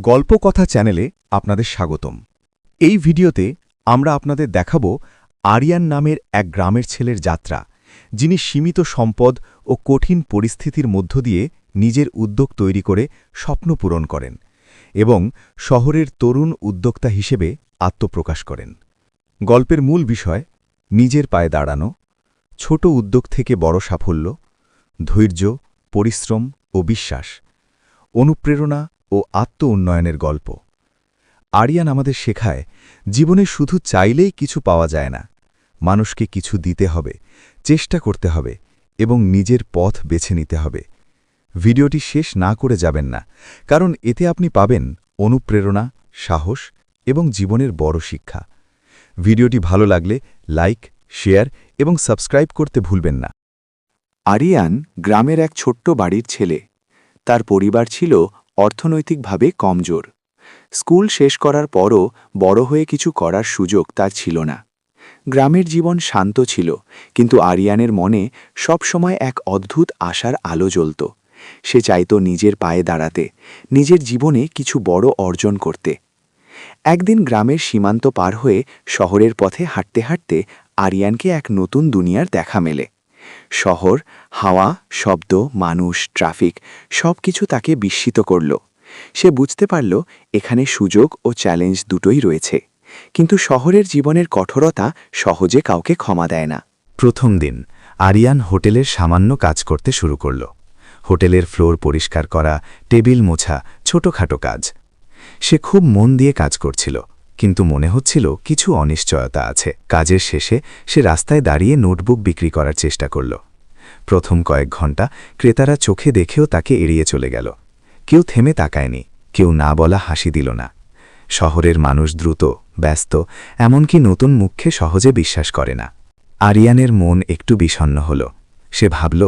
গল্পকথা চ্যানেলে আপনাদের স্বাগতম। এই ভিডিওতে আমরা আপনাদের দেখাবো আরিয়ান নামের এক গ্রামের ছেলের যাত্রা, যিনি সীমিত সম্পদ ও কঠিন পরিস্থিতির মধ্য দিয়ে নিজের উদ্যোগ তৈরি করে স্বপ্ন পূরণ করেন এবং শহরের তরুণ উদ্যোক্তা হিসেবে আত্মপ্রকাশ করেন। গল্পের মূল বিষয় নিজের পায়ে দাঁড়ানো, ছোট উদ্যোগ থেকে বড় সাফল্য, ধৈর্য, পরিশ্রম ও বিশ্বাস, অনুপ্রেরণা ও আত্ম-উন্নয়নের গল্প। আরিয়ান আমাদের শেখায়, জীবনে শুধু চাইলেই কিছু পাওয়া যায় না, মানুষকে কিছু দিতে হবে, চেষ্টা করতে হবে এবং নিজের পথ বেছে নিতে হবে। ভিডিওটি শেষ না করে যাবেন না, কারণ এতে আপনি পাবেন অনুপ্রেরণা, সাহস এবং জীবনের বড় শিক্ষা। ভিডিওটি ভালো লাগলে লাইক, শেয়ার এবং সাবস্ক্রাইব করতে ভুলবেন না। আরিয়ান গ্রামের এক ছোট্ট বাড়ির ছেলে। তার পরিবার ছিল অর্থনৈতিকভাবে কমজোর। স্কুল শেষ করার পরও বড় হয়ে কিছু করার সুযোগ তার ছিল না। গ্রামের জীবন শান্ত ছিল, কিন্তু আরিয়ানের মনে সবসময় এক অদ্ভুত আশার আলো জ্বলত। সে চাইত নিজের পায়ে দাঁড়াতে, নিজের জীবনে কিছু বড় অর্জন করতে। একদিন গ্রামের সীমান্ত পার হয়ে শহরের পথে হাঁটতে হাঁটতে আরিয়ানকে এক নতুন দুনিয়ার দেখা মেলে। শহর, হাওয়া, শব্দ, মানুষ, ট্রাফিক সবকিছু তাকে বিস্মিত করল। সে বুঝতে পারল এখানে সুযোগ ও চ্যালেঞ্জ দুটোই রয়েছে, কিন্তু শহরের জীবনের কঠোরতা সহজে কাউকে ক্ষমা দেয় না। প্রথম দিন আরিয়ান হোটেলের সামান্য কাজ করতে শুরু করল। হোটেলের ফ্লোর পরিষ্কার করা, টেবিল মোছা, ছোটখাটো কাজ। সে খুব মন দিয়ে কাজ করছিল, কিন্তু মনে হচ্ছিল কিছু অনিশ্চয়তা আছে। কাজের শেষে সে রাস্তায় দাঁড়িয়ে নোটবুক বিক্রি করার চেষ্টা করল। প্রথম কয়েক ঘন্টা ক্রেতারা চোখে দেখেও তাকে এড়িয়ে চলে গেল। কেউ থেমে তাকায়নি, কেউ না বলা হাসি দিল না। শহরের মানুষ দ্রুত, ব্যস্ত, এমনকি নতুন মুখে সহজে বিশ্বাস করে না। আরিয়ানের মন একটু বিষণ্ণ হল। সে ভাবল,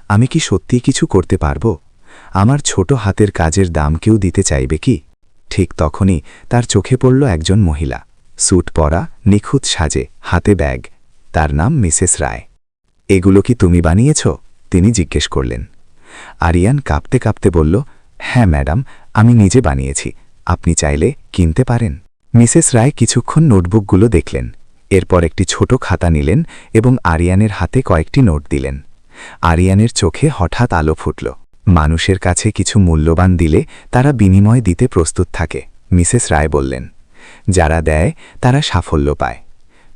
আমি কি সত্যিই কিছু করতে পারব? আমার ছোট হাতের কাজের দাম কেউ দিতে চাইবে কি? ঠিক তখনই তার চোখে পড়ল একজন মহিলা, স্যুট পরা, নিখুঁত সাজে, হাতে ব্যাগ। তার নাম মিসেস রায়। এগুলো কি তুমি বানিয়েছ? তিনি জিজ্ঞেস করলেন। আরিয়ান কাঁপতে কাঁপতে বলল, হ্যাঁ ম্যাডাম, আমি নিজে বানিয়েছি, আপনি চাইলে কিনতে পারেন। মিসেস রায় কিছুক্ষণ নোটবুকগুলো দেখলেন, এরপর একটি ছোট খাতা নিলেন এবং আরিয়ানের হাতে কয়েকটি নোট দিলেন। আরিয়ানের চোখে হঠাৎ আলো ফুটল। মানুষের কাছে কিছু মূল্যবান দিলে তারা বিনিময় দিতে প্রস্তুত থাকে, মিসেস রায় বললেন। যারা দেয় তারা সাফল্য পায়।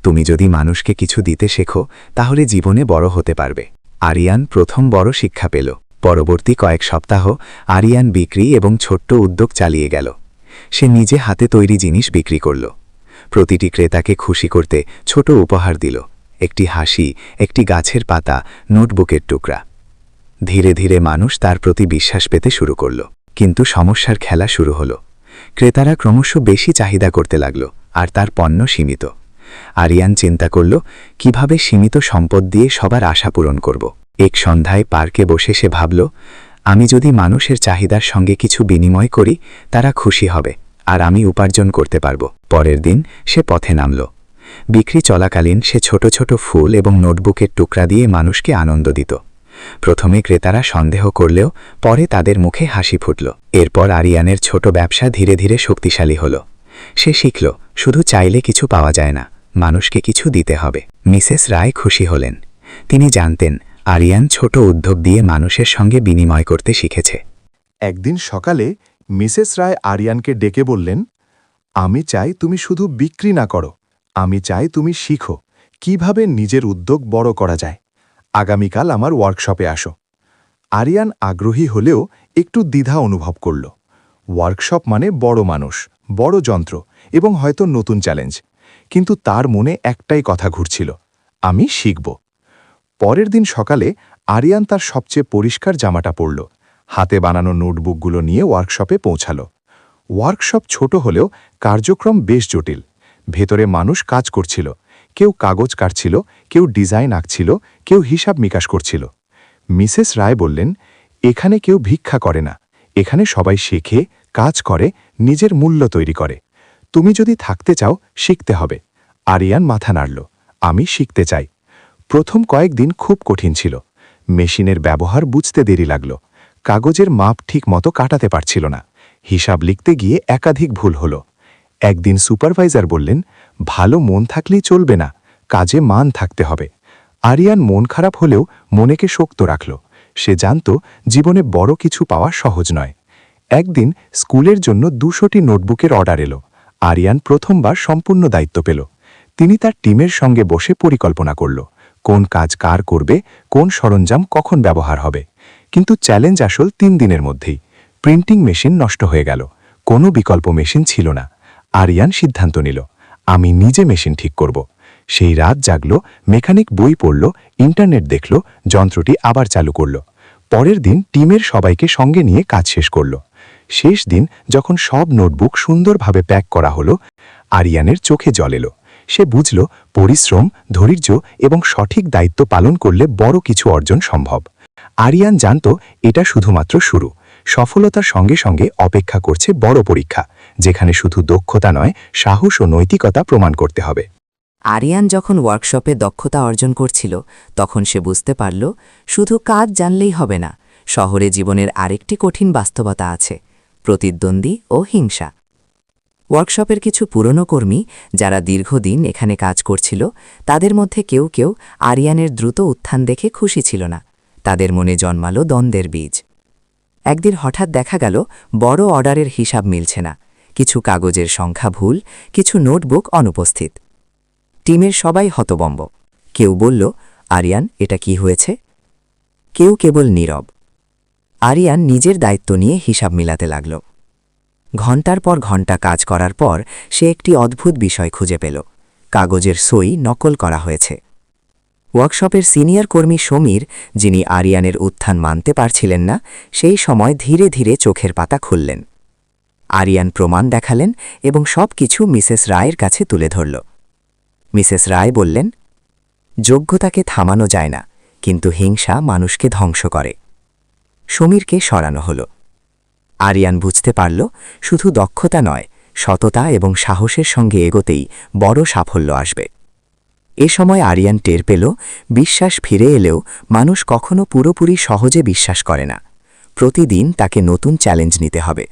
তুমি যদি মানুষকে কিছু দিতে শেখো, তাহলে জীবনে বড় হতে পারবে। আরিয়ান প্রথম বড় শিক্ষা পেল। পরবর্তী কয়েক সপ্তাহ আরিয়ান বিক্রি এবং ছোট্ট উদ্যোগ চালিয়ে গেল। সে নিজে হাতে তৈরি জিনিস বিক্রি করল। প্রতিটি ক্রেতাকে খুশি করতে ছোট উপহার দিল, একটি হাসি, একটি গাছের পাতা, নোটবুকের টুকরা। ধীরে ধীরে মানুষ তার প্রতি বিশ্বাস পেতে শুরু করল। কিন্তু সমস্যার খেলা শুরু হল। ক্রেতারা ক্রমশ বেশি চাহিদা করতে লাগল, আর তার পণ্য সীমিত। আরিয়ান চিন্তা করল, কিভাবে সীমিত সম্পদ দিয়ে সবার আশা পূরণ করব। এক সন্ধ্যায় পার্কে বসে সে ভাবল, আমি যদি মানুষের চাহিদার সঙ্গে কিছু বিনিময় করি, তারা খুশি হবে, আর আমি উপার্জন করতে পারব। পরের দিন সে পথে নামল। বিক্রি চলাকালীন সে ছোট ছোট ফুল এবং নোটবুকের টুকরা দিয়ে মানুষকে আনন্দ দিত। প্রথমে ক্রেতারা সন্দেহ করলেও পরে তাদের মুখে হাসি ফুটল। এরপর আরিয়ানের ছোট ব্যবসা ধীরে ধীরে শক্তিশালী হল। সে শিখল, শুধু চাইলে কিছু পাওয়া যায় না, মানুষকে কিছু দিতে হবে। মিসেস রায় খুশি হলেন। তিনি জানতেন আরিয়ান ছোট উদ্যোগ দিয়ে মানুষের সঙ্গে বিনিময় করতে শিখেছে। একদিন সকালে মিসেস রায় আরিয়ানকে ডেকে বললেন, আমি চাই তুমি শুধু বিক্রি না করো, আমি চাই তুমি শিখো কিভাবে নিজের উদ্যোগ বড় করা যায়। আগামীকাল আমার ওয়ার্কশপে আসো। আরিয়ান আগ্রহী হলেও একটু দ্বিধা অনুভব করল। ওয়ার্কশপ মানে বড় মানুষ, বড় যন্ত্র এবং হয়তো নতুন চ্যালেঞ্জ। কিন্তু তার মনে একটাই কথা ঘুরছিল, আমি শিখব। পরের দিন সকালে আরিয়ান তার সবচেয়ে পরিষ্কার জামাটা পরল, হাতে বানানো নোটবুকগুলো নিয়ে ওয়ার্কশপে পৌঁছাল। ওয়ার্কশপ ছোট হলেও কার্যক্রম বেশ জটিল। ভেতরে মানুষ কাজ করছিল, কেউ কাগজ কাটছিল, কেউ ডিজাইন আঁকছিল, কেউ হিসাব নিকাশ করছিল। মিসেস রায় বললেন, এখানে কেউ ভিক্ষা করে না, এখানে সবাই শেখে, কাজ করে, নিজের মূল্য তৈরি করে। তুমি যদি থাকতে চাও, শিখতে হবে। আরিয়ান মাথা নাড়ল, আমি শিখতে চাই। প্রথম কয়েকদিন খুব কঠিন ছিল। মেশিনের ব্যবহার বুঝতে দেরি লাগল, কাগজের মাপ ঠিক মতো কাটাতে পারছিল না। হিসাব লিখতে গিয়ে একাধিক ভুল হলো। একদিন সুপারভাইজার বললেন, ভালো মন থাকলেই চলবে না, কাজে মান থাকতে হবে। আরিয়ান মন খারাপ হলেও মনেকে শক্ত রাখল। সে জানত জীবনে বড় কিছু পাওয়া সহজ নয়। একদিন স্কুলের জন্য 200টি নোটবুকের অর্ডার এলো। আরিয়ান প্রথমবার সম্পূর্ণ দায়িত্ব পেল। তিনি তার টিমের সঙ্গে বসে পরিকল্পনা করল, কোন কাজ কার করবে, কোন সরঞ্জাম কখন ব্যবহার হবে। কিন্তু চ্যালেঞ্জ আসল 3 দিনের মধ্যেই। প্রিন্টিং মেশিন নষ্ট হয়ে গেল, কোনো বিকল্প মেশিন ছিল না। আরিয়ান সিদ্ধান্ত নিল, আমি নিজে মেশিন ঠিক করব। সেই রাত জাগল, মেকানিক বই পড়ল, ইন্টারনেট দেখল, যন্ত্রটি আবার চালু করল। পরের দিন টিমের সবাইকে সঙ্গে নিয়ে কাজ শেষ করল। শেষ দিন যখন সব নোটবুক সুন্দরভাবে প্যাক করা হলো, আরিয়ানের চোখে জল এলো। সে বুঝল পরিশ্রম, ধৈর্য এবং সঠিক দায়িত্ব পালন করলে বড় কিছু অর্জন সম্ভব। আরিয়ান জানত এটা শুধুমাত্র শুরু। সফলতার সঙ্গে সঙ্গে অপেক্ষা করছে বড় পরীক্ষা, যেখানে শুধু দক্ষতা নয়, সাহস ও নৈতিকতা প্রমাণ করতে হবে। আরিয়ান যখন ওয়ার্কশপে দক্ষতা অর্জন করছিল, তখন সে বুঝতে পারল শুধু কাজ জানলেই হবে না, শহরে জীবনের আরেকটি কঠিন বাস্তবতা আছে, প্রতিদ্বন্দ্বী ও হিংসা। ওয়ার্কশপের কিছু পুরনো কর্মী যারা দীর্ঘদিন এখানে কাজ করছিল, তাদের মধ্যে কেউ কেউ আরিয়ানের দ্রুত উত্থান দেখে খুশি ছিল না। তাদের মনে জন্মালো দ্বন্দ্বের বীজ। একদিন হঠাৎ দেখা গেল বড় অর্ডারের হিসাব মিলছে না, কিছু কাগজের সংখ্যা ভুল, কিছু নোটবুক অনুপস্থিত। টিমের সবাই হতবম্ব। কেউ বলল, আরিয়ান, এটা কি হয়েছে? কেউ কেবল নীরব। আরিয়ান নিজের দায়িত্ব নিয়ে হিসাব মিলাতে লাগল। ঘণ্টার পর ঘণ্টা কাজ করার পর সে একটি অদ্ভুত বিষয় খুঁজে পেল। কাগজের সই নকল করা হয়েছে। ওয়ার্কশপের সিনিয়র কর্মী সমীর, যিনি আরিয়ানের উত্থান মানতে পারছিলেন না, সেই সময় ধীরে ধীরে চোখের পাতা খুললেন। আরিয়ান প্রমাণ দেখালেন এবং সব কিছু মিসেস রায়ের কাছে তুলে ধরল। মিসেস রায় বললেন, যোগ্যতাকে থামানো যায় না, কিন্তু হিংসা মানুষকে ধ্বংস করে। সমীরকে সরানো হল। আরিয়ান বুঝতে পারল শুধু দক্ষতা নয়, সততা এবং সাহসের সঙ্গে এগোতেই বড় সাফল্য আসবে। এ সময় আরিয়ান টের পেল, বিশ্বাস ফিরে এলেও মানুষ কখনো পুরোপুরি সহজে বিশ্বাস করে না। প্রতিদিন তাকে নতুন চ্যালেঞ্জ নিতে হবে।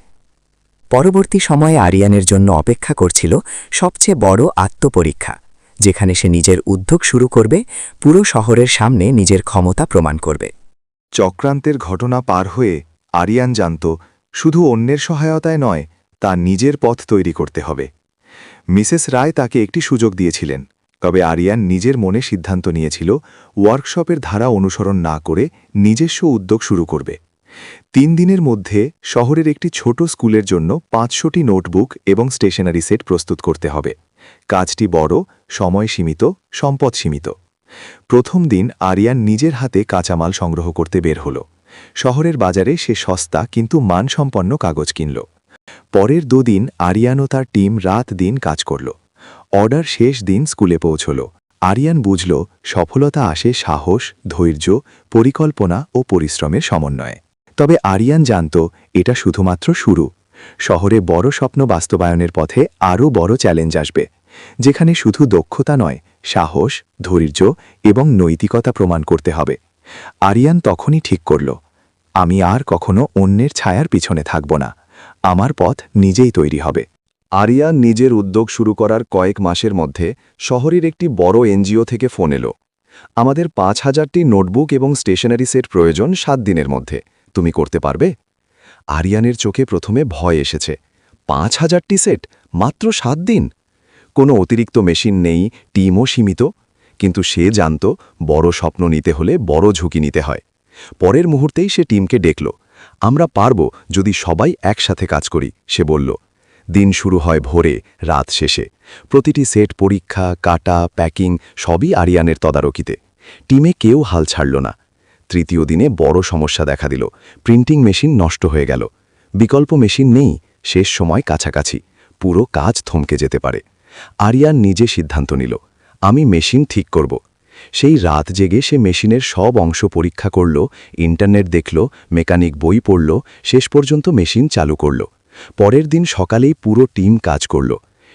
পরবর্তী সময়ে আরিয়ানের জন্য অপেক্ষা করছিল সবচেয়ে বড় আত্মপরীক্ষা, যেখানে সে নিজের উদ্যোগ শুরু করবে, পুরো শহরের সামনে নিজের ক্ষমতা প্রমাণ করবে। চক্রান্তের ঘটনা পার হয়ে আরিয়ান জানত শুধু অন্যের সহায়তায় নয়, তার নিজের পথ তৈরি করতে হবে। মিসেস রায় তাকে একটি সুযোগ দিয়েছিলেন, তবে আরিয়ান নিজের মনে সিদ্ধান্ত নিয়েছিল ওয়ার্কশপের ধারা অনুসরণ না করে নিজস্ব উদ্যোগ শুরু করবে। 3 দিনের মধ্যে শহরের একটি ছোট স্কুলের জন্য 500টি নোটবুক এবং স্টেশনারি সেট প্রস্তুত করতে হবে। কাজটি বড়, সময় সীমিত, সম্পদ সীমিত। প্রথম দিন আরিয়ান নিজের হাতে কাঁচামাল সংগ্রহ করতে বের হল। শহরের বাজারে সে সস্তা কিন্তু মানসম্পন্ন কাগজ কিনল। পরের 2 দিন আরিয়ান ও তার টিম রাত দিন কাজ করল। অর্ডার শেষ দিন স্কুলে পৌঁছল। আরিয়ান বুঝল সফলতা আসে সাহস, ধৈর্য, পরিকল্পনা ও পরিশ্রমের সমন্বয়ে। তবে আরিয়ান জানত এটা শুধুমাত্র শুরু। শহরে বড় স্বপ্ন বাস্তবায়নের পথে আরও বড় চ্যালেঞ্জ আসবে, যেখানে শুধু দক্ষতা নয়, সাহস, ধৈর্য এবং নৈতিকতা প্রমাণ করতে হবে। আরিয়ান তখনই ঠিক করল, আমি আর কখনো অন্যের ছায়ার পিছনে থাকব না, আমার পথ নিজেই তৈরি হবে। আরিয়ান নিজের উদ্যোগ শুরু করার কয়েক মাসের মধ্যে শহরের একটি বড় এনজিও থেকে ফোন এলো, আমাদের 5000টি নোটবুক এবং স্টেশনারি সেট প্রয়োজন 7 দিনের মধ্যে, তুমি করতে পারবে? আরিয়ানের চোখে প্রথমে ভয় এসেছে। 5000টি সেট মাত্র 7 দিন? কোনো অতিরিক্ত মেশিন নেই, টিমও সীমিত। কিন্তু সে জানত বড় স্বপ্ন নিতে হলে বড় ঝুঁকি নিতে হয়। পরের মুহূর্তেই সে টিমকে ডেকল। আমরা পারব যদি সবাই একসাথে কাজ করি, সে বলল। দিন শুরু হয় ভোরে, রাত শেষে। প্রতিটি সেট পরীক্ষা, কাটা, প্যাকিং সবই আরিয়ানের তদারকিতে। টিমে কেউ হাল ছাড়ল না। তৃতীয় দিনে বড় সমস্যা দেখা দিল, প্রিন্টিং মেশিন নষ্ট হয়ে গেল। বিকল্প মেশিন নেই, শেষ সময় কাছাকাছি, পুরো কাজ থমকে যেতে পারে। আরিয়ান নিজে সিদ্ধান্ত নিল, আমি মেশিন ঠিক করব। সেই রাত জেগে সে মেশিনের সব অংশ পরীক্ষা করল, ইন্টারনেট দেখল, মেকানিক বই পড়ল, শেষ পর্যন্ত মেশিন চালু করল। পরের দিন সকালেই পুরো টিম কাজ করল।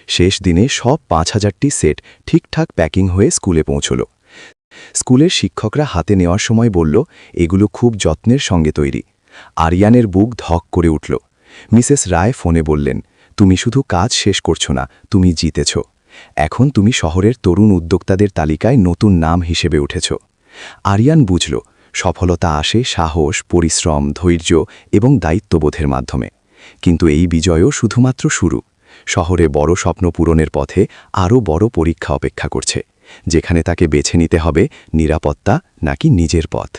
শেষ দিনে সব 5000টি সেট ঠিকঠাক প্যাকিং হয়ে স্কুলে পৌঁছল। স্কুলের শিক্ষকরা হাতে নেওয়ার সময় বলল, এগুলো খুব যত্নের সঙ্গে তৈরি। আরিয়ানের বুক ধক করে উঠল। মিসেস রায় ফোনে বললেন, তুমি শুধু কাজ শেষ করছো না, তুমি জিতেছ। এখন তুমি শহরের তরুণ উদ্যোক্তাদের তালিকায় নতুন নাম হিসেবে উঠেছ। আরিয়ান বুঝল, সফলতা আসে সাহস, পরিশ্রম, ধৈর্য এবং দায়িত্ববোধের মাধ্যমে। কিন্তু এই বিজয়ও শুধুমাত্র শুরু। শহরে বড় স্বপ্ন পূরণের পথে আরও বড় পরীক্ষা অপেক্ষা করছে, যেখানে তাকে বেছে নিতে হবে নিরাপত্তা নাকি নিজের পথ।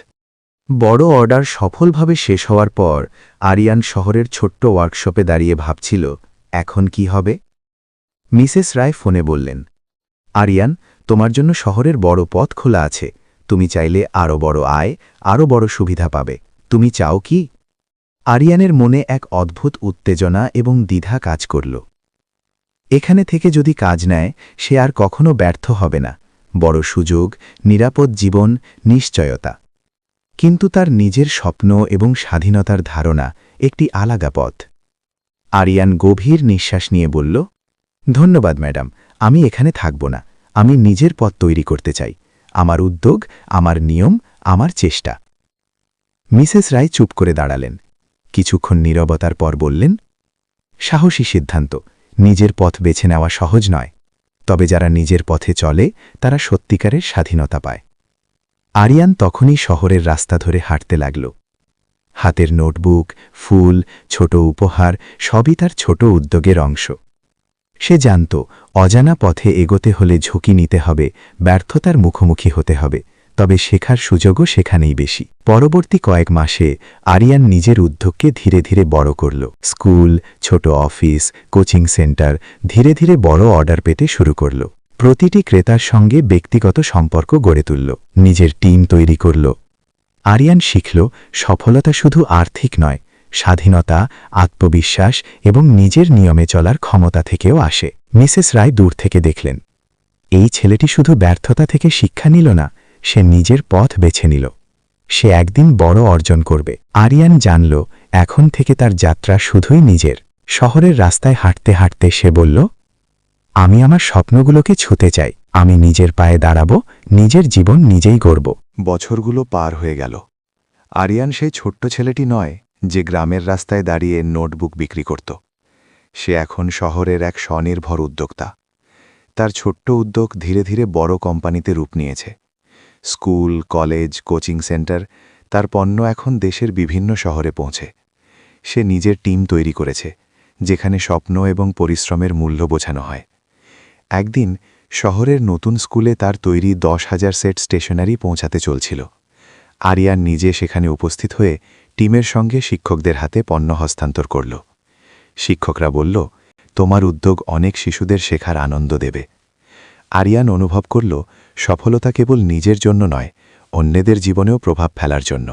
বড় অর্ডার সফলভাবে শেষ হওয়ার পর আরিয়ান শহরের ছোট্ট ওয়ার্কশপে দাঁড়িয়ে ভাবছিল, এখন কি হবে। মিসেস রায় ফোনে বললেন, আরিয়ান, তোমার জন্য শহরের বড় পথ খোলা আছে। তুমি চাইলে আরও বড় আয়, আরও বড় সুবিধা পাবে। তুমি চাও কি? আরিয়ানের মনে এক অদ্ভুত উত্তেজনা এবং দ্বিধা কাজ করল। এখানে থেকে যদি কাজ নেয়, সে আর কখনো ব্যর্থ হবে না। বড় সুযোগ, নিরাপদ জীবন, নিশ্চয়তা। কিন্তু তার নিজের স্বপ্ন এবং স্বাধীনতার ধারণা একটি আলাদা পথ। আরিয়ান গভীর নিঃশ্বাস নিয়ে বলল, ধন্যবাদ ম্যাডাম, আমি এখানে থাকব না। আমি নিজের পথ তৈরি করতে চাই। আমার উদ্যোগ, আমার নিয়ম, আমার চেষ্টা। মিসেস রায় চুপ করে দাঁড়ালেন। কিছুক্ষণ নীরবতার পর বললেন, সাহসী সিদ্ধান্ত। নিজের পথ বেছে নেওয়া সহজ নয়, তবে যারা নিজের পথে চলে তারা সত্যিকারের স্বাধীনতা পায়। আরিয়ান তখনই শহরের রাস্তা ধরে হাঁটতে লাগল। হাতের নোটবুক, ফুল, ছোট উপহার সবই তার ছোট উদ্যোগের অংশ। সে জানত, অজানা পথে এগোতে হলে ঝুঁকি নিতে হবে, ব্যর্থতার মুখোমুখি হতে হবে, তবে শেখার সুযোগও সেখানেই বেশি। পরবর্তী কয়েক মাসে আরিয়ান নিজের উদ্যোগকে ধীরে ধীরে বড় করল। স্কুল, ছোট অফিস, কোচিং সেন্টার ধীরে ধীরে বড় অর্ডার পেতে শুরু করল। প্রতিটি ক্রেতার সঙ্গে ব্যক্তিগত সম্পর্ক গড়ে তুলল, নিজের টিম তৈরি করল। আরিয়ান শিখল, সফলতা শুধু আর্থিক নয়, স্বাধীনতা, আত্মবিশ্বাস এবং নিজের নিয়মে চলার ক্ষমতা থেকেও আসে। মিসেস রায় দূর থেকে দেখলেন, এই ছেলেটি শুধু ব্যর্থতা থেকে শিক্ষা নিল না, সে নিজের পথ বেছে নিল। সে একদিন বড় অর্জন করবে। আরিয়ান জানল, এখন থেকে তার যাত্রা শুধুই নিজের। শহরের রাস্তায় হাঁটতে হাঁটতে সে বলল, আমি আমার স্বপ্নগুলোকে ছুঁতে চাই। আমি নিজের পায়ে দাঁড়াব, নিজের জীবন নিজেই গড়ব। বছরগুলো পার হয়ে গেল। আরিয়ান সেই ছোট্ট ছেলেটি নয় যে গ্রামের রাস্তায় দাঁড়িয়ে নোটবুক বিক্রি করত। সে এখন শহরের এক স্বনির্ভর উদ্যোক্তা। তার ছোট্ট উদ্যোগ ধীরে ধীরে বড় কোম্পানিতে রূপ নিয়েছে। স্কুল, কলেজ, কোচিং সেন্টার, তার পণ্য এখন দেশের বিভিন্ন শহরে পৌঁছে। সে নিজের টিম তৈরি করেছে, যেখানে স্বপ্ন এবং পরিশ্রমের মূল্য বোঝানো হয়। একদিন শহরের নতুন স্কুলে তার তৈরি 10,000 সেট স্টেশনারি পৌঁছাতে চলছিল। আরিয়ান নিজে সেখানে উপস্থিত হয়ে টিমের সঙ্গে শিক্ষকদের হাতে পণ্য হস্তান্তর করল। শিক্ষকরা বলল, তোমার উদ্যোগ অনেক শিশুদের শেখার আনন্দ দেবে। আরিয়ান অনুভব করল, সফলতা কেবল নিজের জন্য নয়, অন্যদের জীবনেও প্রভাব ফেলার জন্য।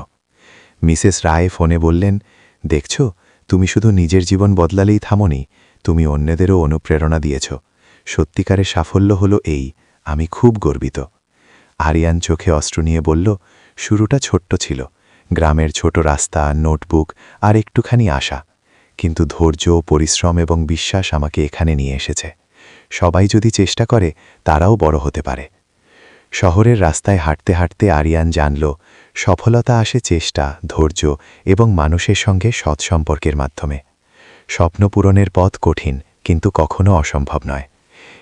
মিসেস রায় ফোনে বললেন, দেখছ, তুমি শুধু নিজের জীবন বদলালেই থামোনি, তুমি অন্যদেরও অনুপ্রেরণা দিয়েছ। সত্যিকারের সাফল্য হলো এই, আমি খুব গর্বিত। আরিয়ান চোখে অশ্রু নিয়ে বলল, শুরুটা ছোট্ট ছিল, গ্রামের ছোট রাস্তা, নোটবুক আর একটুখানি আশা। কিন্তু ধৈর্য, পরিশ্রম এবং বিশ্বাস আমাকে এখানে নিয়ে এসেছে। সবাই যদি চেষ্টা করে, তারাও বড় হতে পারে। শহরের রাস্তায় হাঁটতে হাঁটতে আরিয়ান জানল, সফলতা আসে চেষ্টা, ধৈর্য এবং মানুষের সঙ্গে সৎসম্পর্কের মাধ্যমে। স্বপ্ন পূরণের পথ কঠিন, কিন্তু কখনো অসম্ভব নয়।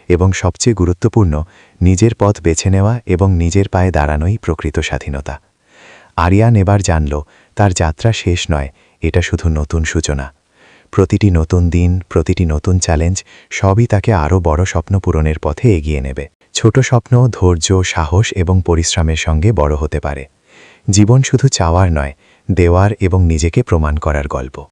এবং সবচেয়ে গুরুত্বপূর্ণ, নিজের পথ বেছে নেওয়া এবং নিজের পায়ে দাঁড়ানোই প্রকৃত স্বাধীনতা। আরিয়ান এবার জানল, তার যাত্রা শেষ নয়, এটা শুধু নতুন সূচনা। প্রতিটি নতুন দিন, প্রতিটি নতুন চ্যালেঞ্জ সবই তাকে আরও বড় স্বপ্ন পূরণের পথে এগিয়ে নেবে। ছোট স্বপ্ন, ধৈর্য, সাহস এবং পরিশ্রমের সঙ্গে বড় হতে পারে। জীবন শুধু চাওয়ার নয়, দেওয়ার এবং নিজেকে প্রমাণ করার গল্প।